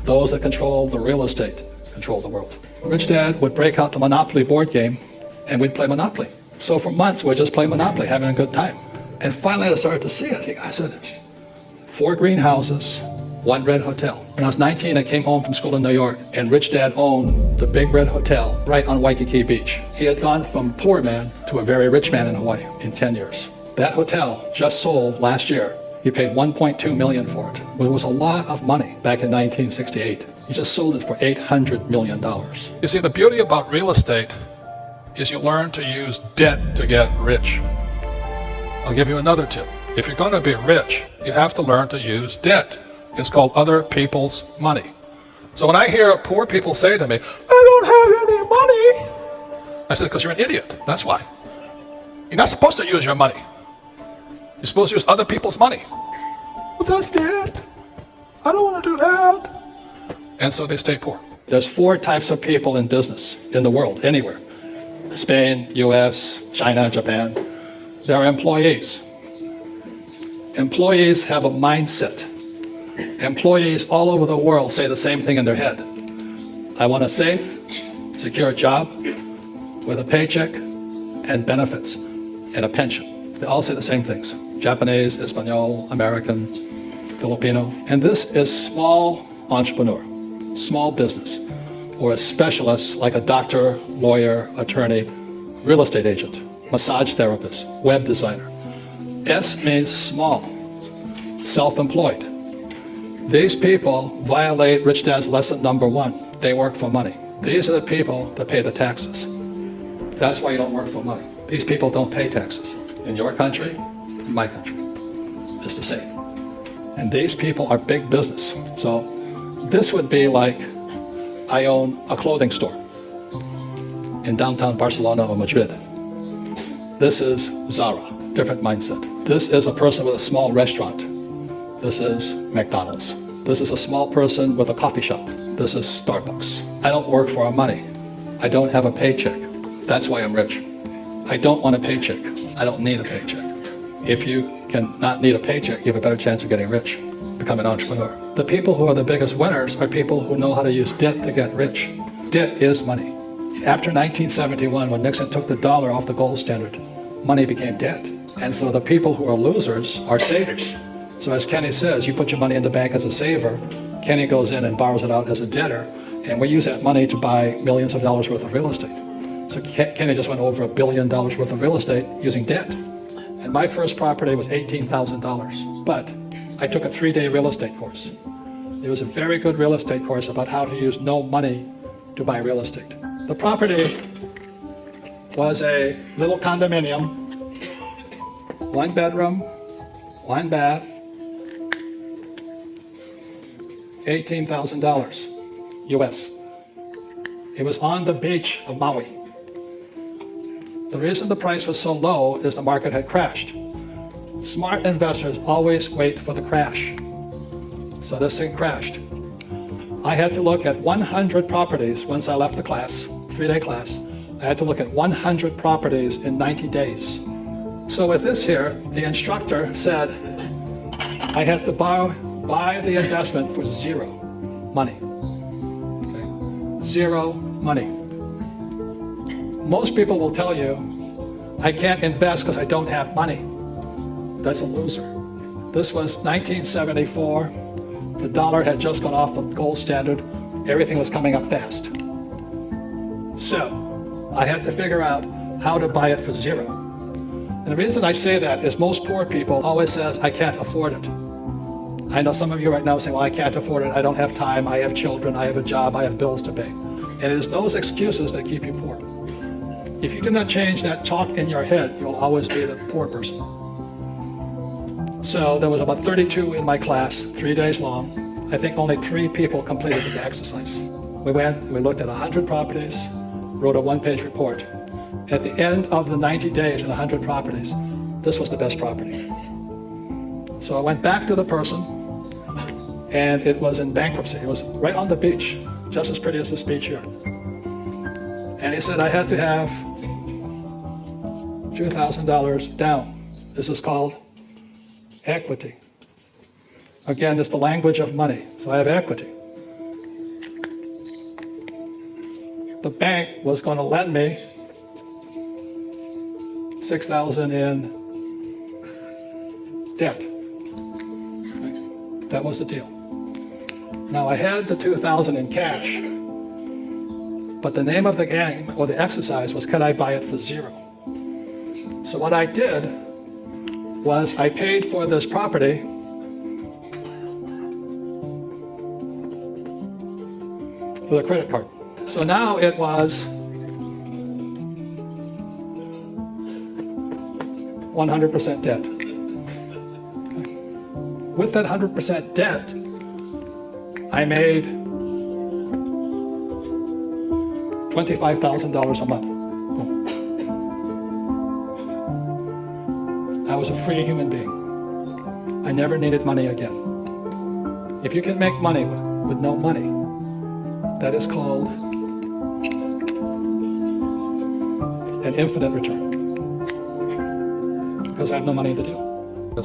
Those that control the real estate control the world. Rich Dad would break out the Monopoly board game and we'd play Monopoly. So for months we'd just play Monopoly, having a good time. And finally I started to see it. I said, 4 greenhouses, 1 red hotel. When I was 19, I came home from school in New York, and Rich Dad owned the Big Red Hotel right on Waikiki Beach. He had gone from poor man to a very rich man in Hawaii in 10 years. That hotel just sold last year. He paid $1.2 million for it. It was a lot of money back in 1968. He just sold it for $800 million. You see, the beauty about real estate is you learn to use debt to get rich. I'll give you another tip. If you're going to be rich, you have to learn to use debt. It's called other people's money. So when I hear poor people say to me, I don't have any money, I said, because you're an idiot. That's why. You're not supposed to use your money. You're supposed to use other people's money. But that's debt. I don't want to do that. And so they stay poor. There's 4 types of people in business in the world, anywhere. Spain, US, China, Japan. There are employees. Employees have a mindset. Employees all over the world say the same thing in their head. I want a safe, secure job with a paycheck and benefits and a pension. They all say the same things. Japanese, Espanol, American, Filipino. And this is small entrepreneur, small business, or a specialist like a doctor, lawyer, attorney, real estate agent, massage therapist, web designer. S means small, self-employed. These people violate Rich Dad's lesson number 1. They work for money. These are the people that pay the taxes. That's why you don't work for money. These people don't pay taxes. In your country, in my country, it's the same. And these people are big business. So this would be like I own a clothing store in downtown Barcelona or Madrid. This is Zara, different mindset. This is a person with a small restaurant. This is McDonald's. This is a small person with a coffee shop. This is Starbucks. I don't work for our money. I don't have a paycheck. That's why I'm rich. I don't want a paycheck. I don't need a paycheck. If you can not need a paycheck, you have a better chance of getting rich. Become an entrepreneur. The people who are the biggest winners are people who know how to use debt to get rich. Debt is money. After 1971, when Nixon took the dollar off the gold standard, money became debt. And so the people who are losers are savers. So as Kenny says, you put your money in the bank as a saver, Kenny goes in and borrows it out as a debtor, and we use that money to buy millions of dollars worth of real estate. So Kenny just went over $1 billion worth of real estate using debt. And my first property was $18,000, but I took a 3-day real estate course. It was a very good real estate course about how to use no money to buy real estate. The property was a little condominium, 1 bedroom, 1 bath, $18,000 US. It was on the beach of Maui. The reason the price was so low is the market had crashed. Smart investors always wait for the crash. So this thing crashed. I had to look at 100 properties once I left the class, 3-day class. I had to look at 100 properties in 90 days. So with this here, the instructor said I had to buy the investment for 0 money. Okay? 0 money. Most people will tell you, I can't invest because I don't have money. That's a loser. This was 1974. The dollar had just gone off the gold standard. Everything was coming up fast. So I had to figure out how to buy it for 0. And the reason I say that is most poor people always say, I can't afford it. I know some of you right now saying, well, I can't afford it. I don't have time. I have children. I have a job. I have bills to pay. And it is those excuses that keep you poor. If you do not change that talk in your head, you'll always be the poor person. So there was about 32 in my class, 3 days long. I think only 3 people completed the exercise. We went, we looked at 100 properties, wrote a 1-page report. At the end of the 90 days and 100 properties, this was the best property. So I went back to the person, and it was in bankruptcy. It was right on the beach, just as pretty as this beach here. And he said I had to have $2,000 down. This is called equity. Again, it's the language of money. So I have equity. the bank was going to lend me $6,000 in debt. Okay. That was the deal. Now I had the $2,000 in cash, but the name of the game or the exercise was, could I buy it for $0? So what I did was I paid for this property with a credit card. So now it was 100% debt. Okay. With that 100% debt, I made $25,000 a month. I was a free human being. I never needed money again. If you can make money with no money, that is called an infinite return. Because I have no money to do.